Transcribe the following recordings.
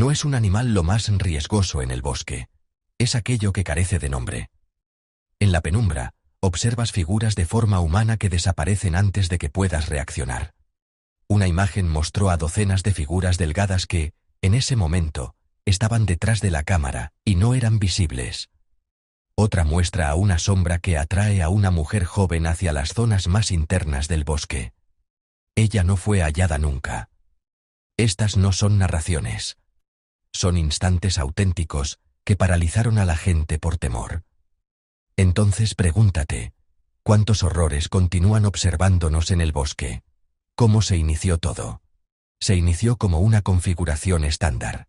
No es un animal lo más riesgoso en el bosque. Es aquello que carece de nombre. En la penumbra, observas figuras de forma humana que desaparecen antes de que puedas reaccionar. Una imagen mostró a docenas de figuras delgadas que, en ese momento, estaban detrás de la cámara y no eran visibles. Otra muestra a una sombra que atrae a una mujer joven hacia las zonas más internas del bosque. Ella no fue hallada nunca. Estas no son narraciones. Son instantes auténticos que paralizaron a la gente por temor. Entonces pregúntate, ¿cuántos horrores continúan observándonos en el bosque? ¿Cómo se inició todo? Se inició como una configuración estándar.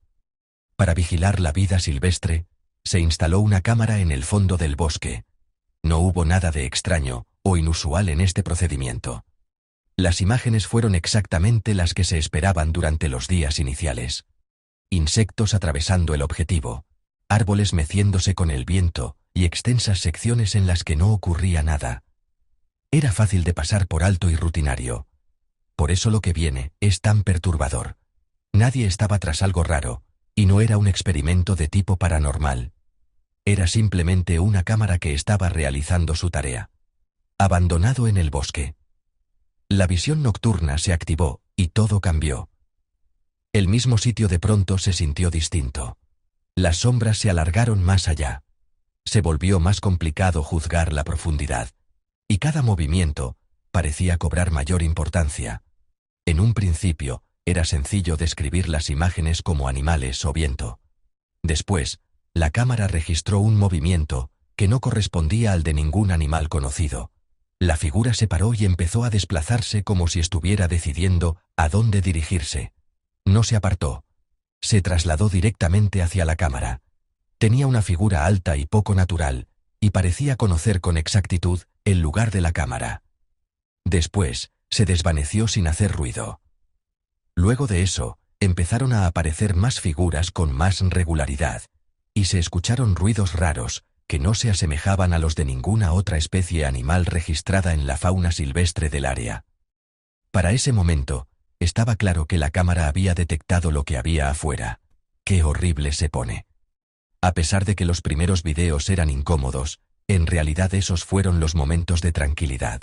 Para vigilar la vida silvestre, se instaló una cámara en el fondo del bosque. No hubo nada de extraño o inusual en este procedimiento. Las imágenes fueron exactamente las que se esperaban durante los días iniciales. Insectos atravesando el objetivo, árboles meciéndose con el viento y extensas secciones en las que no ocurría nada. Era fácil de pasar por alto y rutinario. Por eso lo que viene es tan perturbador. Nadie estaba tras algo raro, y no era un experimento de tipo paranormal. Era simplemente una cámara que estaba realizando su tarea. Abandonado en el bosque. La visión nocturna se activó y todo cambió. El mismo sitio de pronto se sintió distinto. Las sombras se alargaron más allá. Se volvió más complicado juzgar la profundidad. Y cada movimiento parecía cobrar mayor importancia. En un principio, era sencillo describir las imágenes como animales o viento. Después, la cámara registró un movimiento que no correspondía al de ningún animal conocido. La figura se paró y empezó a desplazarse como si estuviera decidiendo a dónde dirigirse. No se apartó. Se trasladó directamente hacia la cámara. Tenía una figura alta y poco natural, y parecía conocer con exactitud el lugar de la cámara. Después, se desvaneció sin hacer ruido. Luego de eso, empezaron a aparecer más figuras con más regularidad, y se escucharon ruidos raros que no se asemejaban a los de ninguna otra especie animal registrada en la fauna silvestre del área. Para ese momento, estaba claro que la cámara había detectado lo que había afuera. ¡Qué horrible se pone! A pesar de que los primeros videos eran incómodos, en realidad esos fueron los momentos de tranquilidad.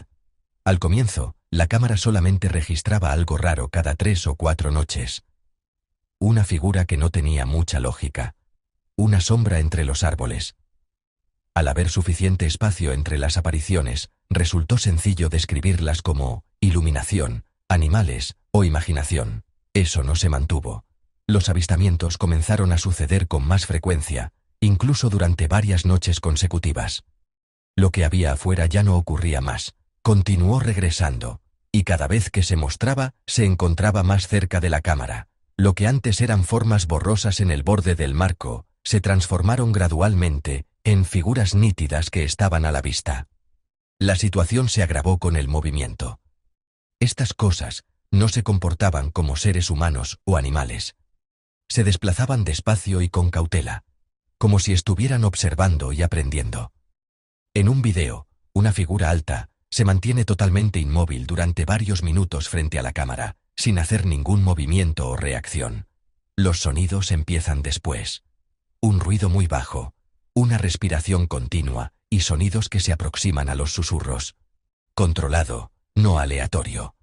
Al comienzo, la cámara solamente registraba algo raro cada 3 o 4 noches. Una figura que no tenía mucha lógica. Una sombra entre los árboles. Al haber suficiente espacio entre las apariciones, resultó sencillo describirlas como iluminación, animales o imaginación. Eso no se mantuvo. Los avistamientos comenzaron a suceder con más frecuencia, incluso durante varias noches consecutivas. Lo que había afuera ya no ocurría más. Continuó regresando, y cada vez que se mostraba, se encontraba más cerca de la cámara. Lo que antes eran formas borrosas en el borde del marco, se transformaron gradualmente en figuras nítidas que estaban a la vista. La situación se agravó con el movimiento. Estas cosas no se comportaban como seres humanos o animales. Se desplazaban despacio y con cautela, como si estuvieran observando y aprendiendo. En un video, una figura alta se mantiene totalmente inmóvil durante varios minutos frente a la cámara, sin hacer ningún movimiento o reacción. Los sonidos empiezan después. Un ruido muy bajo, una respiración continua y sonidos que se aproximan a los susurros. Controlado, no aleatorio.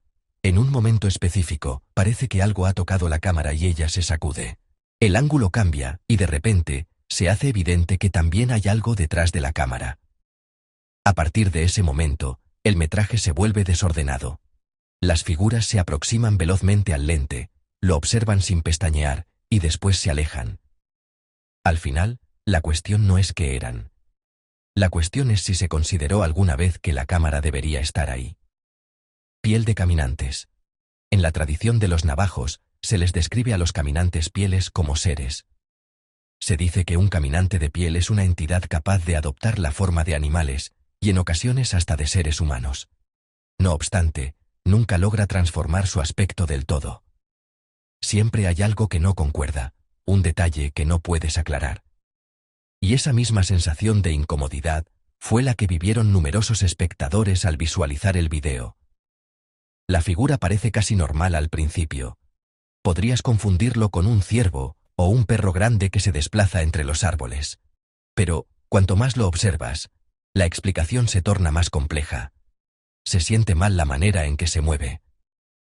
En un momento específico, parece que algo ha tocado la cámara y ella se sacude. El ángulo cambia y de repente, se hace evidente que también hay algo detrás de la cámara. A partir de ese momento, el metraje se vuelve desordenado. Las figuras se aproximan velozmente al lente, lo observan sin pestañear y después se alejan. Al final, la cuestión no es qué eran. La cuestión es si se consideró alguna vez que la cámara debería estar ahí. Piel de caminantes. En la tradición de los navajos, se les describe a los caminantes pieles como seres. Se dice que un caminante de piel es una entidad capaz de adoptar la forma de animales, y en ocasiones hasta de seres humanos. No obstante, nunca logra transformar su aspecto del todo. Siempre hay algo que no concuerda, un detalle que no puedes aclarar. Y esa misma sensación de incomodidad fue la que vivieron numerosos espectadores al visualizar el video. La figura parece casi normal al principio. Podrías confundirlo con un ciervo o un perro grande que se desplaza entre los árboles. Pero, cuanto más lo observas, la explicación se torna más compleja. Se siente mal la manera en que se mueve.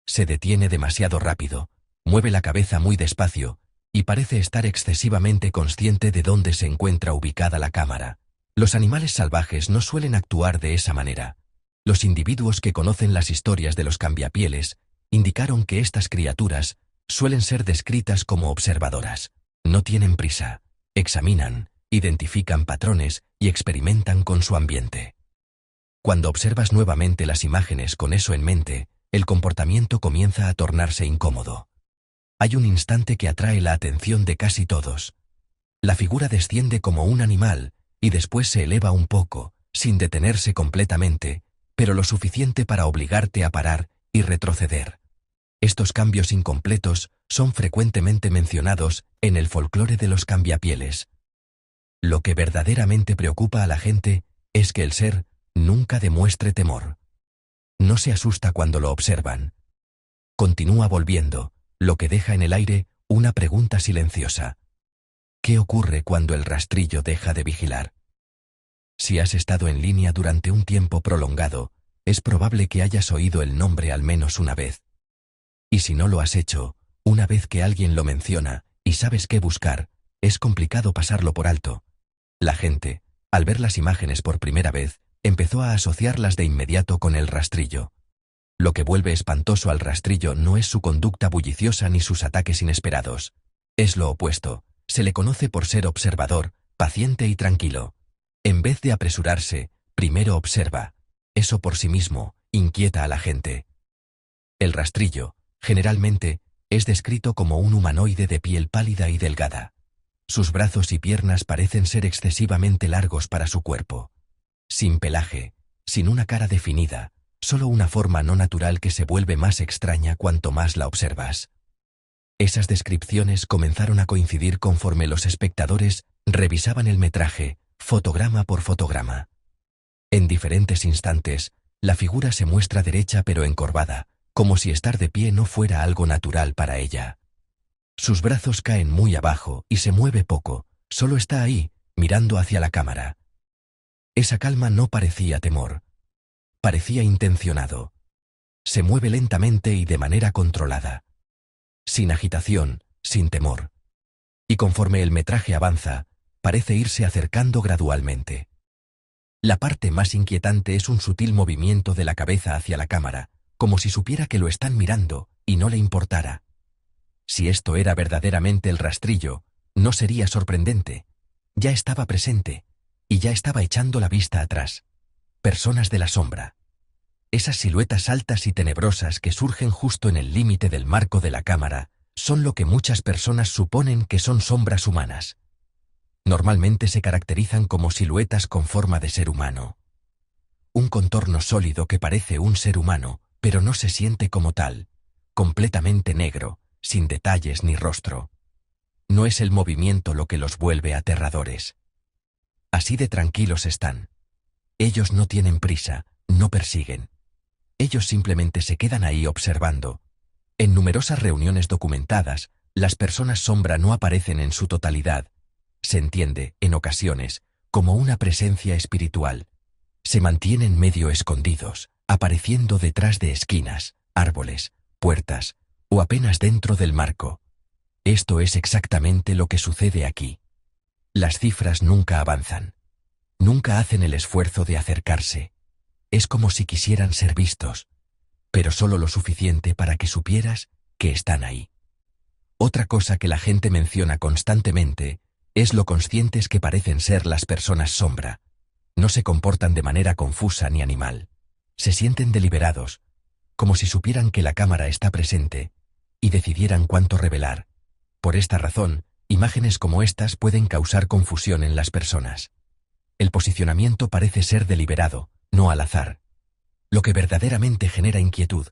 Se detiene demasiado rápido, mueve la cabeza muy despacio, y parece estar excesivamente consciente de dónde se encuentra ubicada la cámara. Los animales salvajes no suelen actuar de esa manera. Los individuos que conocen las historias de los cambiapieles indicaron que estas criaturas suelen ser descritas como observadoras. No tienen prisa, examinan, identifican patrones y experimentan con su ambiente. Cuando observas nuevamente las imágenes con eso en mente, el comportamiento comienza a tornarse incómodo. Hay un instante que atrae la atención de casi todos. La figura desciende como un animal y después se eleva un poco, sin detenerse completamente, pero lo suficiente para obligarte a parar y retroceder. Estos cambios incompletos son frecuentemente mencionados en el folclore de los cambiapieles. Lo que verdaderamente preocupa a la gente es que el ser nunca demuestre temor. No se asusta cuando lo observan. Continúa volviendo, lo que deja en el aire una pregunta silenciosa. ¿Qué ocurre cuando el rastrillo deja de vigilar? Si has estado en línea durante un tiempo prolongado, es probable que hayas oído el nombre al menos una vez. Y si no lo has hecho, una vez que alguien lo menciona y sabes qué buscar, es complicado pasarlo por alto. La gente, al ver las imágenes por primera vez, empezó a asociarlas de inmediato con el rastrillo. Lo que vuelve espantoso al rastrillo no es su conducta bulliciosa ni sus ataques inesperados. Es lo opuesto. Se le conoce por ser observador, paciente y tranquilo. En vez de apresurarse, primero observa. Eso por sí mismo inquieta a la gente. El rastrillo, generalmente, es descrito como un humanoide de piel pálida y delgada. Sus brazos y piernas parecen ser excesivamente largos para su cuerpo. Sin pelaje, sin una cara definida, solo una forma no natural que se vuelve más extraña cuanto más la observas. Esas descripciones comenzaron a coincidir conforme los espectadores revisaban el metraje, fotograma por fotograma. En diferentes instantes, la figura se muestra derecha pero encorvada, como si estar de pie no fuera algo natural para ella. Sus brazos caen muy abajo y se mueve poco, solo está ahí, mirando hacia la cámara. Esa calma no parecía temor. Parecía intencionado. Se mueve lentamente y de manera controlada. Sin agitación, sin temor. Y conforme el metraje avanza, parece irse acercando gradualmente. La parte más inquietante es un sutil movimiento de la cabeza hacia la cámara, como si supiera que lo están mirando y no le importara. Si esto era verdaderamente el rastrillo, no sería sorprendente. Ya estaba presente, y ya estaba echando la vista atrás. Personas de la sombra. Esas siluetas altas y tenebrosas que surgen justo en el límite del marco de la cámara son lo que muchas personas suponen que son sombras humanas. Normalmente se caracterizan como siluetas con forma de ser humano. Un contorno sólido que parece un ser humano, pero no se siente como tal, completamente negro, sin detalles ni rostro. No es el movimiento lo que los vuelve aterradores. Así de tranquilos están. Ellos no tienen prisa, no persiguen. Ellos simplemente se quedan ahí observando. En numerosas reuniones documentadas, las personas sombra no aparecen en su totalidad. Se entiende, en ocasiones, como una presencia espiritual. Se mantienen medio escondidos, apareciendo detrás de esquinas, árboles, puertas, o apenas dentro del marco. Esto es exactamente lo que sucede aquí. Las cifras nunca avanzan. Nunca hacen el esfuerzo de acercarse. Es como si quisieran ser vistos, pero solo lo suficiente para que supieras que están ahí. Otra cosa que la gente menciona constantemente es lo conscientes que parecen ser las personas sombra. No se comportan de manera confusa ni animal. Se sienten deliberados, como si supieran que la cámara está presente y decidieran cuánto revelar. Por esta razón, imágenes como estas pueden causar confusión en las personas. El posicionamiento parece ser deliberado, no al azar. Lo que verdaderamente genera inquietud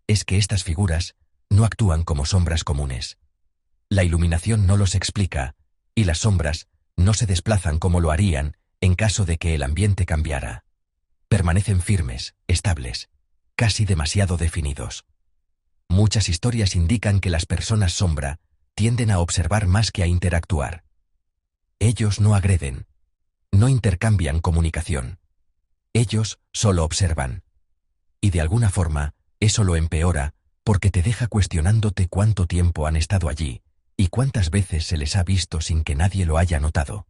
es que estas figuras no actúan como sombras comunes. La iluminación no los explica, y las sombras no se desplazan como lo harían en caso de que el ambiente cambiara. Permanecen firmes, estables, casi demasiado definidos. Muchas historias indican que las personas sombra tienden a observar más que a interactuar. Ellos no agreden. No intercambian comunicación. Ellos solo observan. Y de alguna forma, eso lo empeora, porque te deja cuestionándote cuánto tiempo han estado allí, y cuántas veces se les ha visto sin que nadie lo haya notado.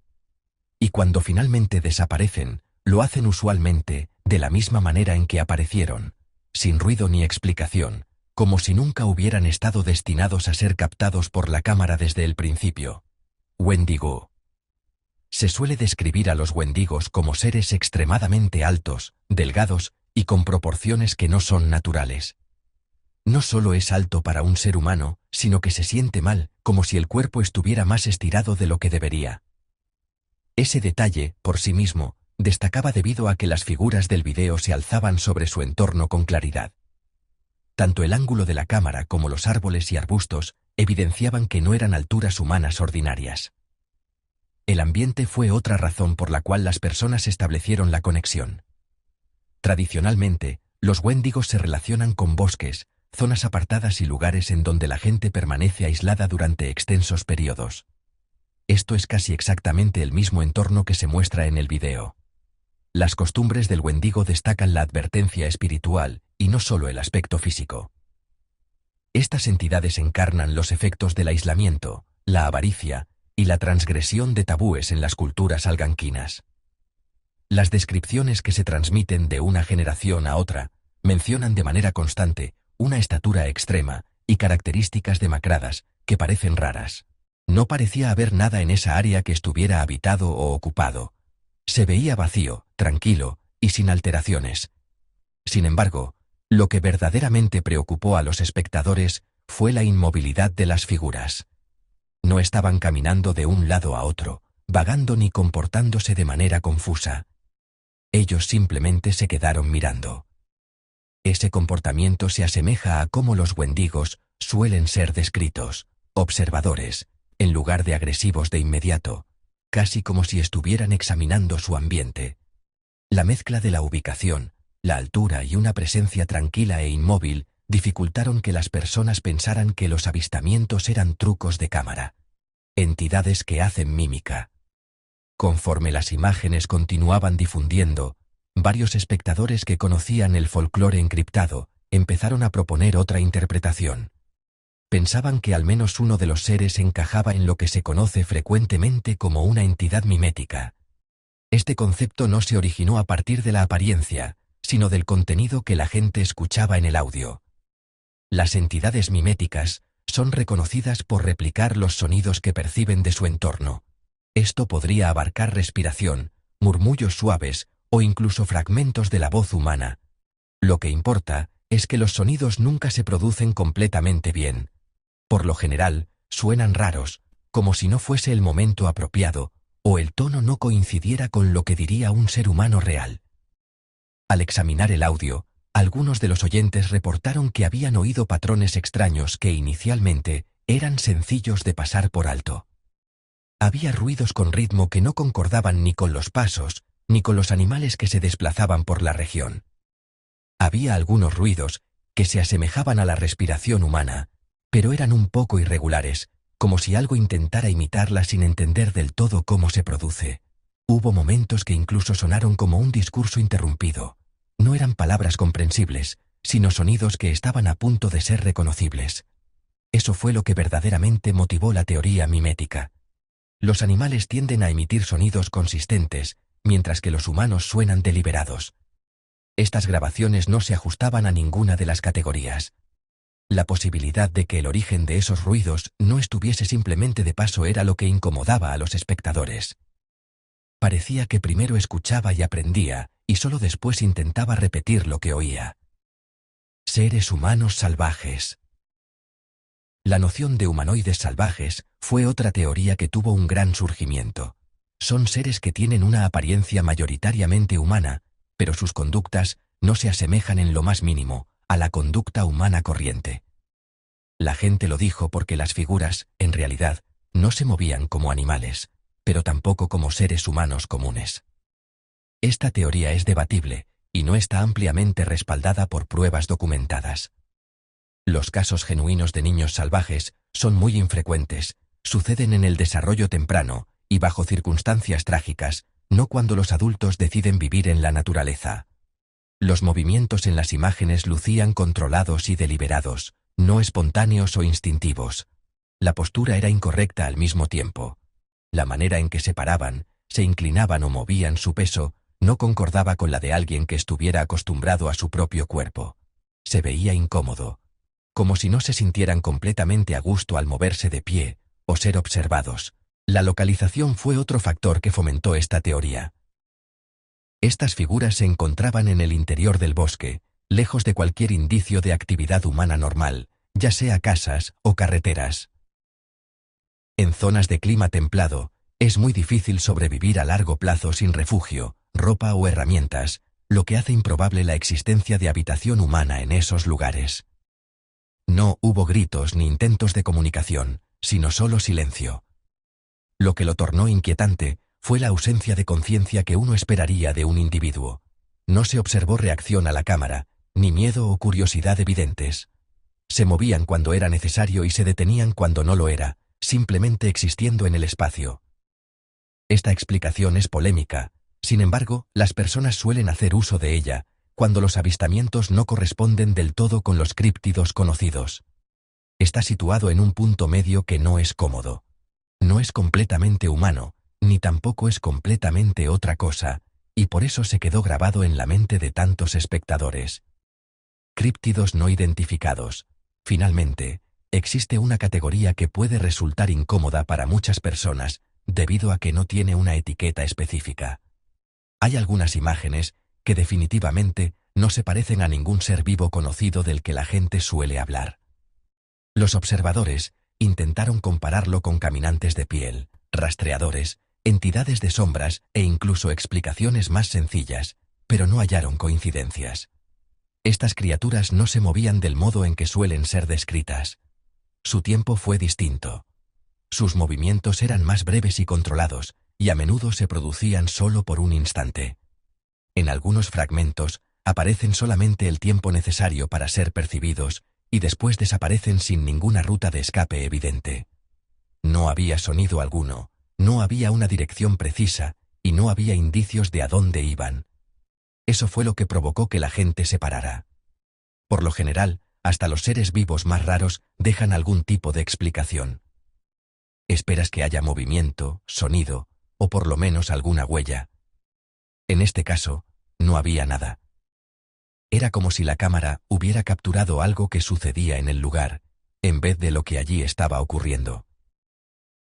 Y cuando finalmente desaparecen, lo hacen usualmente de la misma manera en que aparecieron, sin ruido ni explicación, como si nunca hubieran estado destinados a ser captados por la cámara desde el principio. Wendigo. Se suele describir a los wendigos como seres extremadamente altos, delgados y con proporciones que no son naturales. No solo es alto para un ser humano, sino que se siente mal, como si el cuerpo estuviera más estirado de lo que debería. Ese detalle, por sí mismo, destacaba debido a que las figuras del video se alzaban sobre su entorno con claridad. Tanto el ángulo de la cámara como los árboles y arbustos evidenciaban que no eran alturas humanas ordinarias. El ambiente fue otra razón por la cual las personas establecieron la conexión. Tradicionalmente, los wendigos se relacionan con bosques, zonas apartadas y lugares en donde la gente permanece aislada durante extensos periodos. Esto es casi exactamente el mismo entorno que se muestra en el video. Las costumbres del wendigo destacan la advertencia espiritual y no solo el aspecto físico. Estas entidades encarnan los efectos del aislamiento, la avaricia y la transgresión de tabúes en las culturas alganquinas. Las descripciones que se transmiten de una generación a otra mencionan de manera constante una estatura extrema y características demacradas que parecen raras. No parecía haber nada en esa área que estuviera habitado o ocupado. Se veía vacío, tranquilo y sin alteraciones. Sin embargo, lo que verdaderamente preocupó a los espectadores fue la inmovilidad de las figuras. No estaban caminando de un lado a otro, vagando ni comportándose de manera confusa. Ellos simplemente se quedaron mirando. Ese comportamiento se asemeja a cómo los wendigos suelen ser descritos, observadores, en lugar de agresivos de inmediato, casi como si estuvieran examinando su ambiente. La mezcla de la ubicación, la altura y una presencia tranquila e inmóvil dificultaron que las personas pensaran que los avistamientos eran trucos de cámara, entidades que hacen mímica. Conforme las imágenes continuaban difundiendo, varios espectadores que conocían el folclore encriptado empezaron a proponer otra interpretación. Pensaban que al menos uno de los seres encajaba en lo que se conoce frecuentemente como una entidad mimética. Este concepto no se originó a partir de la apariencia, sino del contenido que la gente escuchaba en el audio. Las entidades miméticas son reconocidas por replicar los sonidos que perciben de su entorno. Esto podría abarcar respiración, murmullos suaves o incluso fragmentos de la voz humana. Lo que importa es que los sonidos nunca se producen completamente bien. Por lo general, suenan raros, como si no fuese el momento apropiado, o el tono no coincidiera con lo que diría un ser humano real. Al examinar el audio, algunos de los oyentes reportaron que habían oído patrones extraños que inicialmente eran sencillos de pasar por alto. Había ruidos con ritmo que no concordaban ni con los pasos, ni con los animales que se desplazaban por la región. Había algunos ruidos que se asemejaban a la respiración humana, pero eran un poco irregulares, como si algo intentara imitarla sin entender del todo cómo se produce. Hubo momentos que incluso sonaron como un discurso interrumpido. No eran palabras comprensibles, sino sonidos que estaban a punto de ser reconocibles. Eso fue lo que verdaderamente motivó la teoría mimética. Los animales tienden a emitir sonidos consistentes, mientras que los humanos suenan deliberados. Estas grabaciones no se ajustaban a ninguna de las categorías. La posibilidad de que el origen de esos ruidos no estuviese simplemente de paso era lo que incomodaba a los espectadores. Parecía que primero escuchaba y aprendía, y solo después intentaba repetir lo que oía. Seres humanos salvajes. La noción de humanoides salvajes fue otra teoría que tuvo un gran surgimiento. Son seres que tienen una apariencia mayoritariamente humana, pero sus conductas no se asemejan en lo más mínimo a la conducta humana corriente. La gente lo dijo porque las figuras, en realidad, no se movían como animales, pero tampoco como seres humanos comunes. Esta teoría es debatible y no está ampliamente respaldada por pruebas documentadas. Los casos genuinos de niños salvajes son muy infrecuentes, suceden en el desarrollo temprano y bajo circunstancias trágicas, no cuando los adultos deciden vivir en la naturaleza. Los movimientos en las imágenes lucían controlados y deliberados, no espontáneos o instintivos. La postura era incorrecta al mismo tiempo. La manera en que se paraban, se inclinaban o movían su peso, no concordaba con la de alguien que estuviera acostumbrado a su propio cuerpo. Se veía incómodo, como si no se sintieran completamente a gusto al moverse de pie o ser observados. La localización fue otro factor que fomentó esta teoría. Estas figuras se encontraban en el interior del bosque, lejos de cualquier indicio de actividad humana normal, ya sea casas o carreteras. En zonas de clima templado, es muy difícil sobrevivir a largo plazo sin refugio, ropa o herramientas, lo que hace improbable la existencia de habitación humana en esos lugares. No hubo gritos ni intentos de comunicación, sino solo silencio. Lo que lo tornó inquietante fue la ausencia de conciencia que uno esperaría de un individuo. No se observó reacción a la cámara, ni miedo o curiosidad evidentes. Se movían cuando era necesario y se detenían cuando no lo era, simplemente existiendo en el espacio. Esta explicación es polémica, sin embargo, las personas suelen hacer uso de ella, cuando los avistamientos no corresponden del todo con los críptidos conocidos. Está situado en un punto medio que no es cómodo. No es completamente humano, ni tampoco es completamente otra cosa, y por eso se quedó grabado en la mente de tantos espectadores. Críptidos no identificados. Finalmente, existe una categoría que puede resultar incómoda para muchas personas, debido a que no tiene una etiqueta específica. Hay algunas imágenes que definitivamente no se parecen a ningún ser vivo conocido del que la gente suele hablar. Los observadores intentaron compararlo con caminantes de piel, rastreadores, entidades de sombras e incluso explicaciones más sencillas, pero no hallaron coincidencias. Estas criaturas no se movían del modo en que suelen ser descritas. Su tiempo fue distinto. Sus movimientos eran más breves y controlados, y a menudo se producían solo por un instante. En algunos fragmentos, aparecen solamente el tiempo necesario para ser percibidos, y después desaparecen sin ninguna ruta de escape evidente. No había sonido alguno, no había una dirección precisa, y no había indicios de a dónde iban. Eso fue lo que provocó que la gente se parara. Por lo general, hasta los seres vivos más raros dejan algún tipo de explicación. Esperas que haya movimiento, sonido, o por lo menos alguna huella. En este caso, no había nada. Era como si la cámara hubiera capturado algo que sucedía en el lugar, en vez de lo que allí estaba ocurriendo.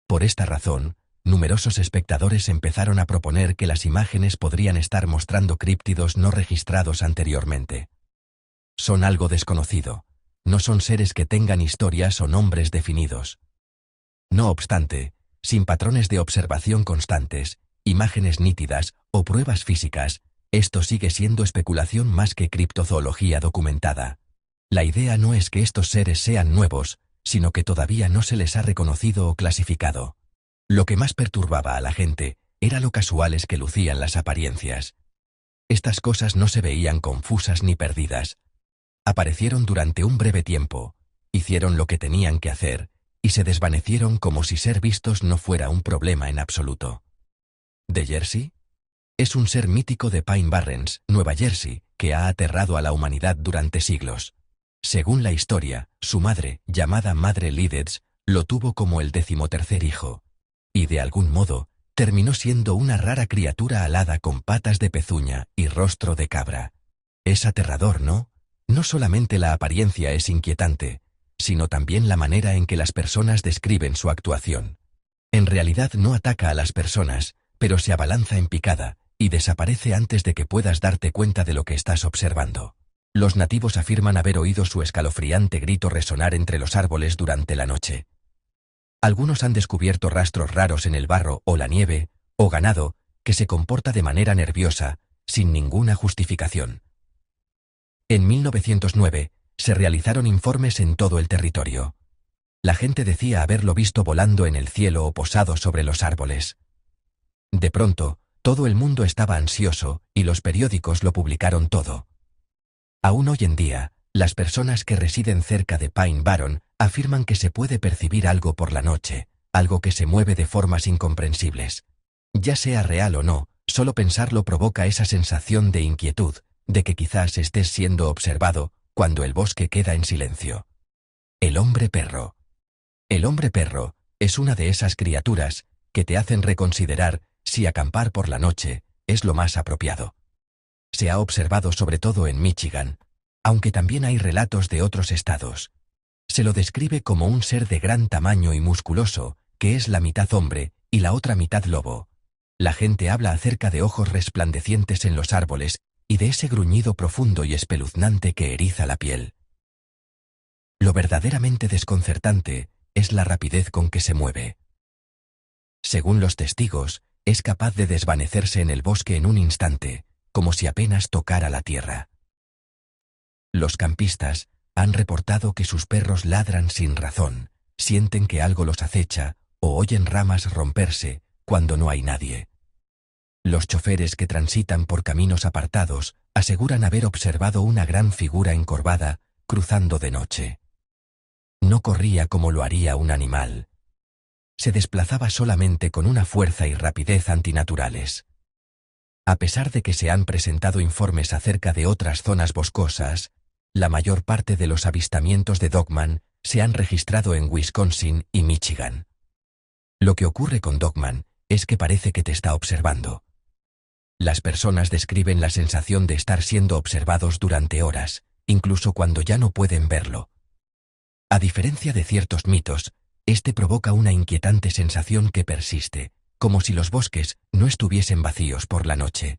Por esta razón, numerosos espectadores empezaron a proponer que las imágenes podrían estar mostrando críptidos no registrados anteriormente. Son algo desconocido, no son seres que tengan historias o nombres definidos. No obstante, sin patrones de observación constantes, imágenes nítidas o pruebas físicas, esto sigue siendo especulación más que criptozoología documentada. La idea no es que estos seres sean nuevos, sino que todavía no se les ha reconocido o clasificado. Lo que más perturbaba a la gente era lo casuales que lucían las apariencias. Estas cosas no se veían confusas ni perdidas. Aparecieron durante un breve tiempo, hicieron lo que tenían que hacer, y se desvanecieron como si ser vistos no fuera un problema en absoluto. ¿De Jersey? Es un ser mítico de Pine Barrens, Nueva Jersey, que ha aterrado a la humanidad durante siglos. Según la historia, su madre, llamada Madre Leeds, lo tuvo como el 13º hijo. Y de algún modo, terminó siendo una rara criatura alada con patas de pezuña y rostro de cabra. Es aterrador, ¿no? No solamente la apariencia es inquietante, sino también la manera en que las personas describen su actuación. En realidad no ataca a las personas, pero se abalanza en picada, y desaparece antes de que puedas darte cuenta de lo que estás observando. Los nativos afirman haber oído su escalofriante grito resonar entre los árboles durante la noche. Algunos han descubierto rastros raros en el barro o la nieve, o ganado, que se comporta de manera nerviosa, sin ninguna justificación. En 1909, se realizaron informes en todo el territorio. La gente decía haberlo visto volando en el cielo o posado sobre los árboles. De pronto, todo el mundo estaba ansioso y los periódicos lo publicaron todo. Aún hoy en día, Las personas que residen cerca de Pine Barren afirman que se puede percibir algo por la noche, algo que se mueve de formas incomprensibles. Ya sea real o no, solo pensarlo provoca esa sensación de inquietud, de que quizás estés siendo observado, cuando el bosque queda en silencio. El hombre perro. El hombre perro es una de esas criaturas que te hacen reconsiderar si acampar por la noche es lo más apropiado. Se ha observado sobre todo en Michigan, aunque también hay relatos de otros estados. Se lo describe como un ser de gran tamaño y musculoso, que es la mitad hombre y la otra mitad lobo. La gente habla acerca de ojos resplandecientes en los árboles y de ese gruñido profundo y espeluznante que eriza la piel. Lo verdaderamente desconcertante es la rapidez con que se mueve. Según los testigos, es capaz de desvanecerse en el bosque en un instante, como si apenas tocara la tierra. Los campistas han reportado que sus perros ladran sin razón, sienten que algo los acecha o oyen ramas romperse cuando no hay nadie. Los choferes que transitan por caminos apartados aseguran haber observado una gran figura encorvada cruzando de noche. No corría como lo haría un animal. Se desplazaba solamente con una fuerza y rapidez antinaturales. A pesar de que se han presentado informes acerca de otras zonas boscosas, la mayor parte de los avistamientos de Dogman se han registrado en Wisconsin y Michigan. Lo que ocurre con Dogman es que parece que te está observando. Las personas describen la sensación de estar siendo observados durante horas, incluso cuando ya no pueden verlo. A diferencia de ciertos mitos, este provoca una inquietante sensación que persiste, como si los bosques no estuviesen vacíos por la noche.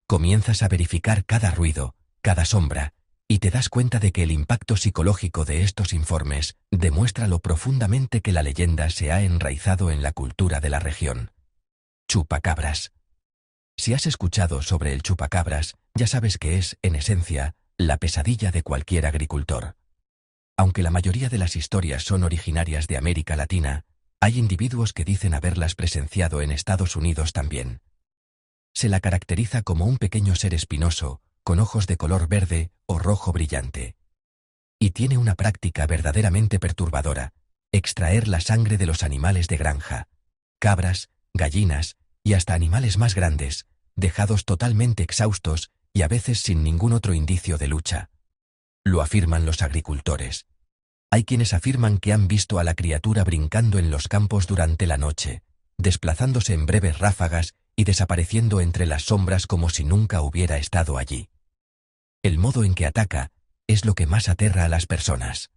Comienzas a verificar cada ruido, cada sombra, y te das cuenta de que el impacto psicológico de estos informes demuestra lo profundamente que la leyenda se ha enraizado en la cultura de la región. Chupacabras. Si has escuchado sobre el chupacabras, ya sabes que es, en esencia, la pesadilla de cualquier agricultor. Aunque la mayoría de las historias son originarias de América Latina, hay individuos que dicen haberlas presenciado en Estados Unidos también. Se la caracteriza como un pequeño ser espinoso, con ojos de color verde o rojo brillante. Y tiene una práctica verdaderamente perturbadora: extraer la sangre de los animales de granja, cabras, gallinas y hasta animales más grandes, dejados totalmente exhaustos y a veces sin ningún otro indicio de lucha. Lo afirman los agricultores. Hay quienes afirman que han visto a la criatura brincando en los campos durante la noche, desplazándose en breves ráfagas y desapareciendo entre las sombras como si nunca hubiera estado allí. El modo en que ataca es lo que más aterra a las personas.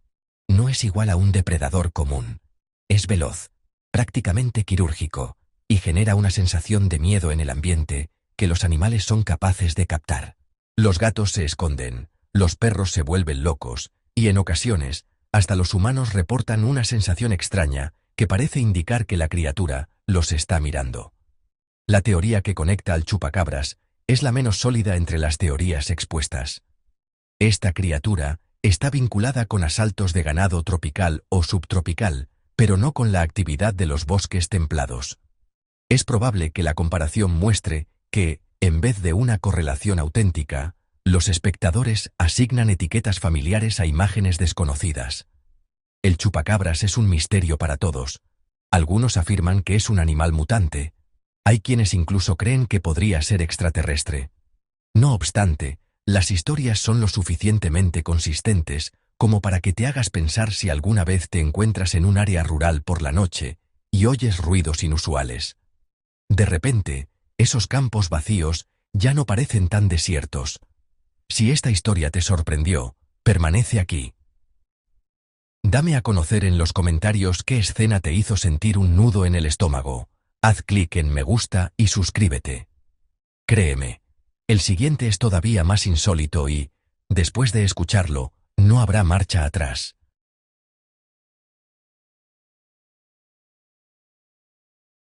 No es igual a un depredador común. Es veloz, prácticamente quirúrgico, y genera una sensación de miedo en el ambiente que los animales son capaces de captar. Los gatos se esconden, los perros se vuelven locos, y en ocasiones, hasta los humanos reportan una sensación extraña que parece indicar que la criatura los está mirando. La teoría que conecta al chupacabras es la menos sólida entre las teorías expuestas. Esta criatura está vinculada con asaltos de ganado tropical o subtropical, pero no con la actividad de los bosques templados. Es probable que la comparación muestre que, en vez de una correlación auténtica, los espectadores asignan etiquetas familiares a imágenes desconocidas. El chupacabras es un misterio para todos. Algunos afirman que es un animal mutante. Hay quienes incluso creen que podría ser extraterrestre. No obstante, las historias son lo suficientemente consistentes como para que te hagas pensar si alguna vez te encuentras en un área rural por la noche y oyes ruidos inusuales. De repente, esos campos vacíos ya no parecen tan desiertos. Si esta historia te sorprendió, permanece aquí. Dame a conocer en los comentarios qué escena te hizo sentir un nudo en el estómago. Haz clic en me gusta y suscríbete. Créeme, el siguiente es todavía más insólito y, después de escucharlo, no habrá marcha atrás.